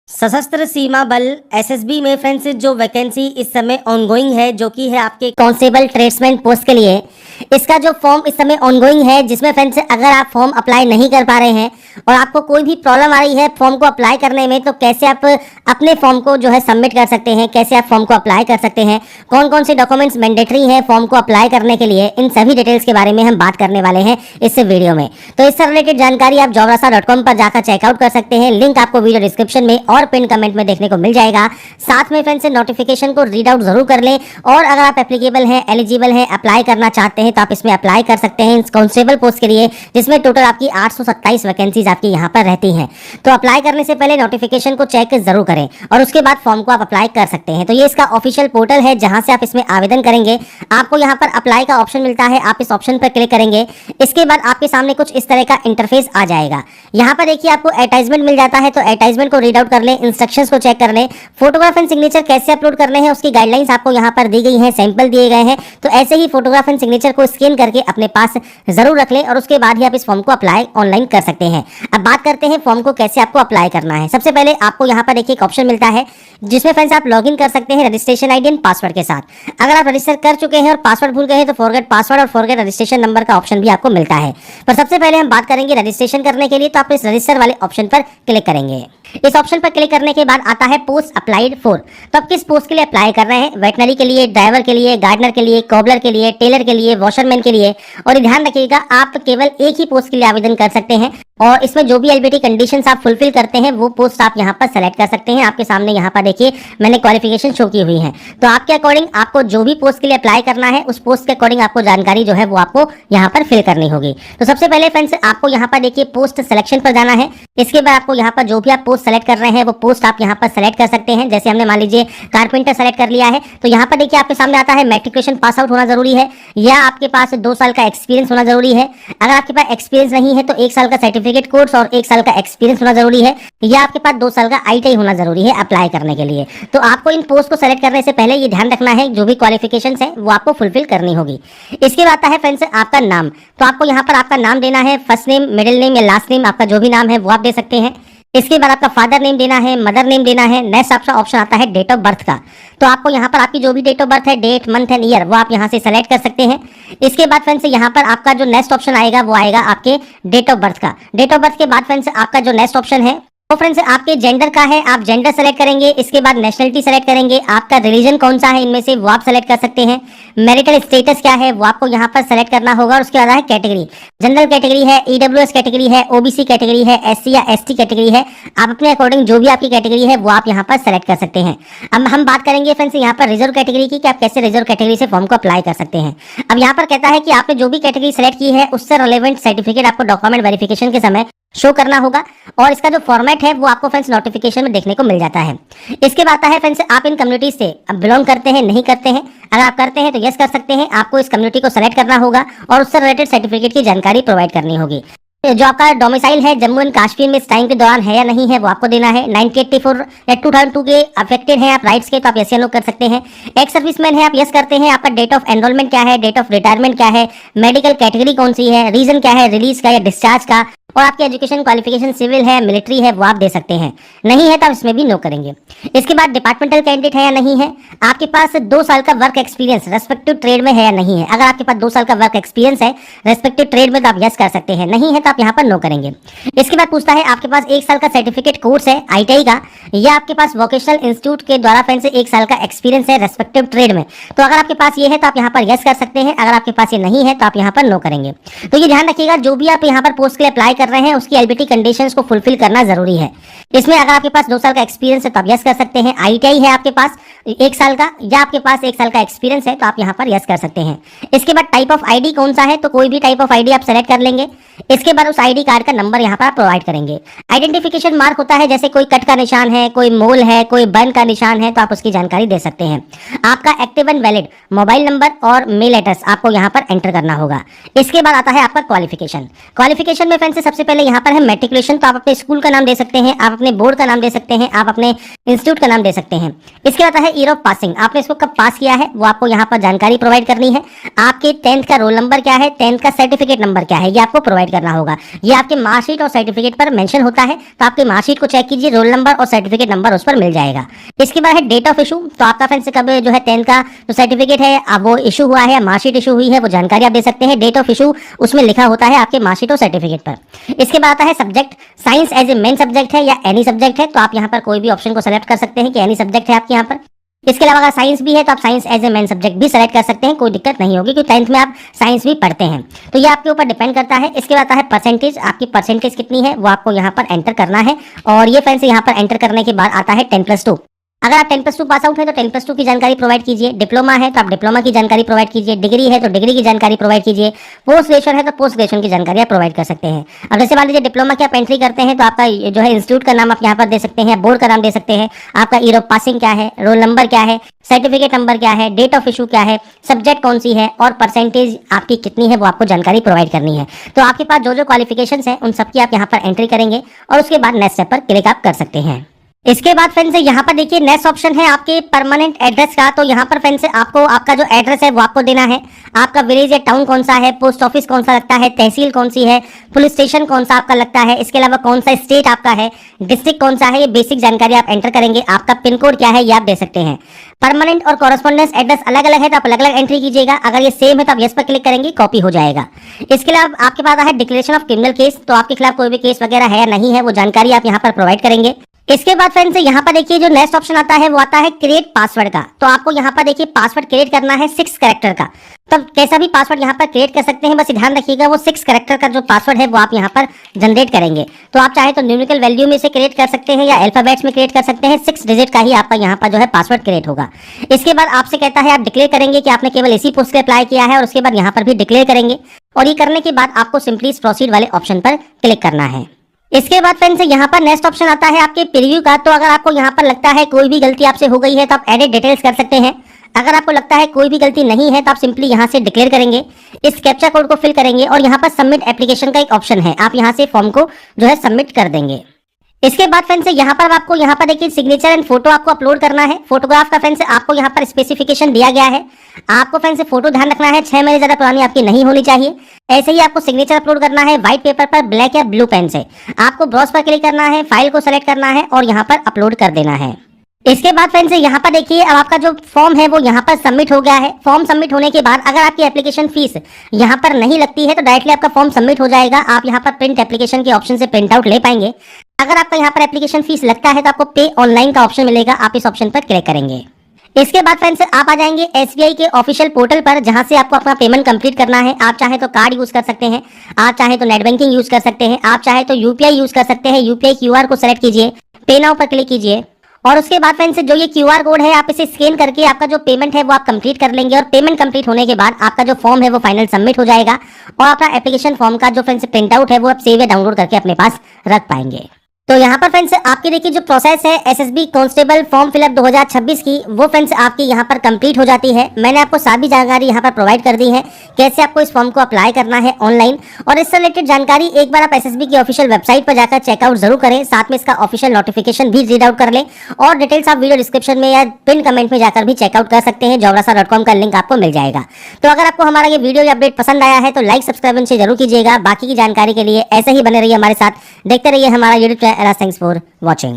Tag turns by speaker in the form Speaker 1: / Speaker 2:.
Speaker 1: सशस्त्र सीमा बल एसएसबी में फ्रेंड्स जो वैकेंसी इस समय ऑनगोइंग है जो कि है आपके कांस्टेबल ट्रेड्समैन पोस्ट के लिए, इसका जो फॉर्म इस समय ऑनगोइंग है, जिसमें फ्रेंड्स अगर आप फॉर्म अप्लाई नहीं कर पा रहे हैं और आपको कोई भी प्रॉब्लम आ रही है फॉर्म को अप्लाई करने में, तो कैसे आप अपने फॉर्म को जो है सबमिट कर सकते हैं, कैसे आप फॉर्म को अप्लाई कर सकते हैं, कौन कौन से डॉक्यूमेंट्स मैंडेटरी हैं फॉर्म को अप्लाई करने के लिए, इन सभी डिटेल्स के बारे में हम बात करने वाले हैं इस वीडियो में। तो इससे रिलेटेड जानकारी आप jobrasa.com पर जाकर चेकआउट कर सकते हैं। लिंक आपको वीडियो डिस्क्रिप्शन में और पिन कमेंट में देखने को मिल जाएगा। साथ में फ्रेंड्स नोटिफिकेशन को रीड आउट जरूर कर लें, और अगर आप एप्लीकेबल हैं, एलिजिबल हैं, अप्लाई करना चाहते हैं तो आप इसमें अप्लाई कर सकते हैं इस कांस्टेबल पोस्ट के लिए, जिसमें टोटल आपकी 827 वैकेंसीज आपकी यहाँ पर रहती हैं। तो अप्लाई करने से पहले नोटिफिकेशन को चेक जरूर करें और उसके बाद फॉर्म को आप अप्लाई कर सकते हैं। तो ये इसका ऑफिशियल पोर्टल है जहां से आप इसमें आवेदन करेंगे। आपको यहाँ पर अप्लाई का ऑप्शन मिलता है, आप इस ऑप्शन पर क्लिक करेंगे। इसके बाद आपके सामने कुछ इस तरह का इंटरफेस आ जाएगा। यहाँ पर देखिए आपको एडवर्टाइजमेंट मिल जाता है, तो एडवर्टाइजमेंट को रीड आउट कर लें, इंस्ट्रक्शंस को चेक कर लें। फोटोग्राफ एंड सिग्नेचर कैसे अपलोड करने हैं उसकी गाइडलाइंस आपको यहाँ पर दी गई है, सैंपल दिए गए हैं। तो ऐसे ही फोटोग्राफ एंड सिग्नेचर को स्कैन करके अपने पास जरूर रख लें और उसके बाद ही आप इस फॉर्म को अप्लाई ऑनलाइन कर सकते हैं। अब बात करते हैं फॉर्म को कैसे आपको अप्लाई करना है। सबसे पहले आपको यहाँ पर देखिए एक ऑप्शन मिलता है जिसमें फ्रेंड्स आप लॉगिन कर सकते हैं रजिस्ट्रेशन आईडी एंड पासवर्ड के साथ। अगर आप रजिस्टर कर चुके हैं और पासवर्ड भूल गए हैं तो फॉरगेट पासवर्ड और फॉरगेट रजिस्ट्रेशन नंबर का ऑप्शन भी आपको मिलता है। पर सबसे पहले हम बात करेंगे रजिस्ट्रेशन करने के लिए, तो आप इस रजिस्टर वाले ऑप्शन पर क्लिक करेंगे। इस ऑप्शन पर क्लिक करने के बाद आता है पोस्ट अप्लाइड फॉर। तो आप किस पोस्ट के लिए अप्लाई कर रहे हैं? वेटनरी के लिए, ड्राइवर के लिए, गार्डनर के लिए, कॉबलर के लिए, टेलर के लिए, वॉशरमैन के लिए। और ध्यान रखिएगा आप केवल एक ही पोस्ट के लिए आवेदन कर सकते हैं और इसमें जो भी एलिजिबिलिटी कंडीशंस आप फुलफिल करते हैं वो पोस्ट आप यहाँ पर सेलेक्ट कर सकते हैं। आपके सामने यहाँ पर देखिए मैंने क्वालिफिकेशन शो की हुई है। तो आपके अकॉर्डिंग आपको जो भी पोस्ट के लिए अप्लाई करना है उस पोस्ट के अकॉर्डिंग आपको जानकारी जो है वो आपको यहाँ पर फिल करनी होगी। तो सबसे पहले फ्रेंड्स आपको यहाँ पर देखिए पोस्ट सिलेक्शन पर जाना है। इसके बाद आपको यहाँ पर जो भी आप पोस्ट सेलेक्ट कर रहे हैं वो पोस्ट आप यहाँ पर सेलेक्ट कर सकते हैं। जैसे हमने मान लीजिए कारपेंटर सेलेक्ट कर लिया है, तो यहाँ पर देखिए आपके सामने आता है मैट्रिकुलेशन पास आउट होना जरूरी है या आपके पास 2 साल का एक्सपीरियंस होना जरूरी है। अगर आपके पास एक्सपीरियंस नहीं है तो 1 साल का सर्टिफिकेट कोर्स और 1 साल का एक्सपीरियंस होना जरूरी है, या आपके पास 2 साल का आईटीआई होना जरूरी है अप्लाई करने के लिए। तो आपको इन पोस्ट को सेलेक्ट करने से पहले ये ध्यान रखना है जो भी क्वालिफिकेशंस है वो आपको फुलफिल करनी होगी। इसके बाद आता है फ्रेंड्स आपका नाम। तो आपको यहाँ पर आपका नाम देना है, फर्स्ट नेम, मिडिल नेम या लास्ट नेम, आपका जो भी नाम है वो आप दे सकते हैं। इसके बाद आपका फादर नेम देना है, मदर नेम देना है। नेक्स्ट आपका ऑप्शन आता है डेट ऑफ बर्थ का। तो आपको यहाँ पर आपकी जो भी डेट ऑफ बर्थ है, डेट, मंथ एंड ईयर, वो आप यहाँ से सेलेक्ट कर सकते हैं। इसके बाद फ्रेंड्स यहाँ पर आपका जो नेक्स्ट ऑप्शन आएगा वो आएगा आपके डेट ऑफ बर्थ का। डेट ऑफ बर्थ के बाद फ्रेंड्स आपका जो नेक्स्ट ऑप्शन है तो फ्रेंड्स आपके जेंडर का है, आप जेंडर सेलेक्ट करेंगे। इसके बाद नेशनलिटी सेलेक्ट करेंगे, आपका रिलीजन कौन सा है इनमें से वो आप सेलेक्ट कर सकते हैं। मैरिटल स्टेटस क्या है वो आपको यहाँ पर सेलेक्ट करना होगा। और उसके बाद है कैटेगरी, जनरल कैटेगरी है, ईडब्ल्यूएस कैटेगरी है, ओबीसी कैटेगरी है, एससी या एसटी कैटेगरी है। आप अपने अकॉर्डिंग जो भी आपकी कैटेगरी है वो आप यहाँ पर सेलेक्ट कर सकते हैं। अब हम बात करेंगे फ्रेंड्स यहाँ पर रिजर्व कैटेगरी की, कि आप कैसे रिजर्व कैटेगरी से फॉर्म को अप्लाई कर सकते हैं। अब यहाँ पर कहता है कि आपने जो भी कैटेगरी सेलेक्ट की है उससे रिलेवेंट सर्टिफिकेट आपको डॉक्यूमेंट वेरिफिकेशन के समय शो करना होगा, और इसका जो फॉर्मेट है वो आपको फ्रेंड्स नोटिफिकेशन में देखने को मिल जाता है। इसके बाद आता है फ्रेंड्स आप इन कम्युनिटी से बिलोंग करते हैं, नहीं करते हैं। अगर आप करते हैं तो यस कर सकते हैं, आपको इस कम्युनिटी को सेलेक्ट करना होगा और उससे रिलेटेड सर्टिफिकेट की जानकारी प्रोवाइड करनी होगी। जो आपका डोमिसाइल है जम्मू एंड कश्मीर में इस टाइम के दौरान है या नहीं है वो आपको देना है। 1984 या 2002 के अफेक्टेड हैं आप राइट्स के, तो आप यस या नो कर सकते हैं। एक्स सर्विसमैन है आप यस करते हैं। आपका डेट ऑफ एनरोलमेंट क्या है, डेट ऑफ रिटायरमेंट क्या है, मेडिकल कैटेगरी कौन सी है, रीजन क्या है, रिलीज का या डिस्चार्ज का, और आपकी एजुकेशन क्वालिफिकेशन सिविल है, मिलिट्री है वो आप दे सकते हैं। नहीं है तो आप इसमें भी नो करेंगे। इसके बाद डिपार्टमेंटल कैंडिडेट है या नहीं है, आपके पास 2 साल का वर्क एक्सपीरियंस रेस्पेक्टिव ट्रेड में है या नहीं है। अगर आपके पास 2 साल का वर्क एक्सपीरियंस है रेस्पेक्टिव ट्रेड में तो आप यस कर सकते हैं, नहीं है तो आप यहाँ पर नो करेंगे। इसके बाद पूछता है आपके पास 1 साल का सर्टिफिकेट कोर्स है आईटीआई का, या आपके पास वोकेशनल इंस्टीट्यूट के द्वारा फ्रेंड्स 1 साल का एक्सपीरियंस है रेस्पेक्टिव ट्रेड में। तो अगर आपके पास ये है तो आप यहाँ पर यस कर सकते हैं, अगर आपके पास ये नहीं है तो आप यहाँ पर नो करेंगे। तो ये ध्यान रखिएगा जो भी आप यहाँ पर पोस्ट के लिए अप्लाई कर रहे हैं उसकी एलिजिबिलिटी कंडीशंस को फुलफिल करना जरूरी है। इसमें अगर आपके पास 2 साल का एक्सपीरियंस है तो आप यस कर सकते हैं, आईटीआई है आपके पास 1 साल का, या आपके पास 1 साल का एक्सपीरियंस है तो आप यहाँ पर यस कर सकते हैं। इसके बाद टाइप ऑफ आईडी कौन सा है, तो कोई भी टाइप ऑफ आईडी आप सेलेक्ट कर लेंगे। इसके बाद उस आईडी कार्ड का नंबर यहाँ पर आप प्रोवाइड करेंगे। आइडेंटिफिकेशन मार्क होता है, जैसे कोई कट का निशान है, कोई मोल है, कोई बर्न का निशान है, तो आप उसकी जानकारी दे सकते हैं। आपका active active and valid mobile number और मेल एड्रेस आपको यहाँ पर एंटर करना होगा। इसके बाद आता है आपका क्वालिफिकेशन। क्वालिफिकेशन में फ्रेंड्स सबसे पहले यहाँ पर है मैट्रिकुलेशन, तो आप अपने स्कूल का नाम दे सकते हैं, आप अपने बोर्ड का नाम दे सकते हैं, आप अपने इंस्टीट्यूट का नाम दे सकते हैं। इसके बाद है ईयर ऑफ पासिंग, आपने इसको कब पास किया है वो आपको यहाँ पर जानकारी प्रोवाइड करनी है। आपके 10th का रोल नंबर क्या है, 10th का सर्टिफिकेट नंबर क्या है, ये आपको प्रोवाइड करना होगा। ये आपके मार्कशीट और सर्टिफिकेट पर मेंशन होता है, तो आपके मार्कशीट को चेक कीजिए, रोल नंबर और सर्टिफिकेट नंबर उस पर मिल जाएगा। इसके बाद है डेट ऑफ इशू, तो आपका फ्रेंड्स कब जो है 10th का जो सर्टिफिकेट है अब वो इशू हुआ है, मार्कशीट इशू हुई है, वो जानकारी आप दे सकते हैं। डेट ऑफ इशू उसमें लिखा होता है आपके मार्कशीट और सर्टिफिकेट पर। इसके बाद आता है subject, science as a main subject है या एनी सब्जेक्ट है, तो आप यहाँ पर कोई भी ऑप्शन को सेलेक्ट कर सकते हैं कि एनी सब्जेक्ट है आपके यहाँ पर। इसके अलावा अगर साइंस भी है तो आप science as a main subject भी सेलेक्ट कर सकते हैं, कोई दिक्कत नहीं होगी क्योंकि 10th में आप साइंस भी पढ़ते हैं, तो ये आपके ऊपर डिपेंड करता है। इसके बाद आता है परसेंटेज, आपकी परसेंटेज कितनी है वो आपको यहाँ पर एंटर करना है। और ये फ्रेंड्स यहाँ पर एंटर करने के बाद आता है 10+2। अगर आप 10+2 पास आउट है तो 10+2 की जानकारी प्रोवाइड कीजिए, डिप्लोमा है तो आप डिप्लोमा की जानकारी प्रोवाइड कीजिए, डिग्री है तो डिग्री की जानकारी प्रोवाइड कीजिए, पोस्ट ग्रेजुएशन है तो पोस्ट ग्रेजुएशन की जानकारी आप प्रोवाइड कर सकते हैं। अब जैसे मान लीजिए डिप्लोमा की आप एंट्री करते हैं तो आपका जो है इंस्टीट्यूट का नाम आप यहाँ पर दे सकते हैं, बोर्ड का नाम दे सकते हैं, आपका ईयर ऑफ पासिंग क्या है, रोल नंबर क्या है, सर्टिफिकेट नंबर क्या है, डेट ऑफ इशू क्या है, सब्जेक्ट कौन सी है और परसेंटेज आपकी कितनी है वो आपको जानकारी प्रोवाइड करनी है। तो आपके पास जो जो क्वालिफिकेशंस हैं उन सबकी आप यहाँ पर एंट्री करेंगे और उसके बाद नेक्स्ट स्टेप पर क्लिक आप कर सकते हैं। इसके बाद फ्रेंड्स यहाँ पर देखिए नेक्स्ट ऑप्शन है आपके परमानेंट एड्रेस का। तो यहाँ पर फ्रेंड्स आपको आपका जो एड्रेस है वो आपको देना है, आपका विलेज या टाउन कौन सा है, पोस्ट ऑफिस कौन सा लगता है, तहसील कौन सी है, पुलिस स्टेशन कौन सा आपका लगता है, इसके अलावा कौन सा स्टेट आपका है, डिस्ट्रिक्ट कौन सा है, ये बेसिक जानकारी आप एंटर करेंगे। आपका पिन कोड क्या है ये आप दे सकते हैं। परमानेंट और कॉरेस्पॉन्डेंस एड्रेस अलग अलग है तो आप अलग अलग एंट्री कीजिएगा, अगर ये सेम है तो आप यस पर क्लिक करेंगे, कॉपी हो जाएगा। इसके अलावा आपके पास है डिक्लेरेशन ऑफ क्रिमिनल केस, तो आपके खिलाफ कोई भी केस वगैरह है या नहीं है वो जानकारी आप यहाँ पर प्रोवाइड करेंगे। इसके बाद फ्रेंड्स यहाँ पर देखिए जो नेक्स्ट ऑप्शन आता है वो आता है क्रिएट पासवर्ड का। तो आपको यहाँ पर देखिए पासवर्ड क्रिएट करना है 6 कैरेक्टर का। तब कैसा भी पासवर्ड यहाँ पर क्रिएट कर सकते हैं, बस ध्यान रखिएगा वो 6 कैरेक्टर का जो पासवर्ड है वो आप यहाँ पर जनरेट करेंगे। तो आप चाहे तो न्यूमेरिकल वैल्यू में से क्रिएट कर सकते हैं या अल्फाबेट्स में क्रिएट कर सकते हैं, 6 डिजिट का ही आपका यहाँ पर जो है पासवर्ड क्रिएट होगा। इसके बाद आपसे कहता है आप डिक्लेयर करेंगे कि आपने केवल इसी पोस्ट पे अप्लाई किया है और उसके बाद यहाँ पर भी डिक्लेयर करेंगे। और ये करने के बाद आपको सिंपली प्रोसीड वाले ऑप्शन पर क्लिक करना है। इसके बाद फ्रेंड्स यहाँ पर नेक्स्ट ऑप्शन आता है आपके प्रीव्यू का। तो अगर आपको यहाँ पर लगता है कोई भी गलती आपसे हो गई है तो आप एडिट डिटेल्स कर सकते हैं। अगर आपको लगता है कोई भी गलती नहीं है तो आप सिंपली यहाँ से डिक्लेयर करेंगे, इस कैप्चा कोड को फिल करेंगे और यहाँ पर सबमिट एप्लीकेशन का एक ऑप्शन है, आप यहाँ से फॉर्म को जो है सबमिट कर देंगे। इसके बाद फ्रेंड्स यहाँ पर आपको यहाँ पर देखिए सिग्नेचर एंड फोटो आपको अपलोड करना है। फोटोग्राफ का फ्रेंड्स आपको यहाँ पर स्पेसिफिकेशन दिया गया है। आपको फ्रेंड्स फोटो ध्यान रखना है 6 महीने ज्यादा पुरानी आपकी नहीं होनी चाहिए। ऐसे ही आपको सिग्नेचर अपलोड करना है व्हाइट पेपर पर ब्लैक या ब्लू पेन से। आपको ब्राउज पर क्लिक करना है, फाइल को सेलेक्ट करना है और यहाँ पर अपलोड कर देना है। इसके बाद फ्रेंड्स यहाँ पर देखिए अब आपका जो फॉर्म है वो यहाँ पर सबमिट हो गया है। फॉर्म सबमिट होने के बाद अगर आपकी एप्लीकेशन फीस यहाँ पर नहीं लगती है तो डायरेक्टली आपका फॉर्म सबमिट हो जाएगा। आप यहाँ पर प्रिंट एप्लीकेशन के ऑप्शन से प्रिंट आउट ले पाएंगे। अगर आपका यहाँ पर एप्लीकेशन फीस लगता है तो आपको पे ऑनलाइन का ऑप्शन मिलेगा, आप इस ऑप्शन पर क्लिक करेंगे। इसके बाद फ्रेंड्स आप आ जाएंगे SBI के ऑफिशियल पोर्टल पर जहां से आपको अपना पेमेंट कंप्लीट करना है। आप चाहे तो कार्ड यूज कर सकते हैं, आप चाहे तो नेट बैंकिंग यूज कर सकते हैं, आप चाहे तो UPI यूज कर सकते हैं। UPI QR को सेलेक्ट कीजिए, पे नाउ पर क्लिक कीजिए और उसके बाद फ्रेंड्स जो ये QR कोड है आप इसे स्कैन करके आपका जो पेमेंट है वो आप कंप्लीट कर लेंगे। और पेमेंट कंप्लीट होने के बाद आपका जो फॉर्म है वो फाइनल सबमिट हो जाएगा और अपना एप्लीकेशन फॉर्म का जो फ्रेंड्स प्रिंट आउट है वो आप सेव या डाउनलोड करके अपने पास रख पाएंगे। तो यहाँ पर फ्रेंड्स आपकी देखिए जो प्रोसेस है SSB कांस्टेबल फॉर्म फिलअप 2026 की वो फ्रेंड्स आपकी यहाँ पर कंप्लीट हो जाती है। मैंने आपको सारी जानकारी यहाँ पर प्रोवाइड कर दी है कैसे आपको इस फॉर्म को अप्लाई करना है ऑनलाइन। और इससे रिलेटेड जानकारी एक बार आप SSB की ऑफिशियल वेबसाइट पर जाकर चेकआउट जरूर करें, साथ में इसका ऑफिशियल नोटिफिकेशन भी रीड आउट कर लें। और डिटेल्स आप वीडियो डिस्क्रिप्शन में या पिन कमेंट में जाकर भी चेकआउट कर सकते हैं, jobrasa.com का लिंक आपको मिल जाएगा। तो अगर आपको हमारा ये वीडियो या अपडेट पसंद आया है तो लाइक सब्सक्राइब से जरूर कीजिएगा। बाकी की जानकारी के लिए ऐसे ही बने रहिए हमारे साथ, देखते रहिए हमारा YouTube channel. Thanks for watching.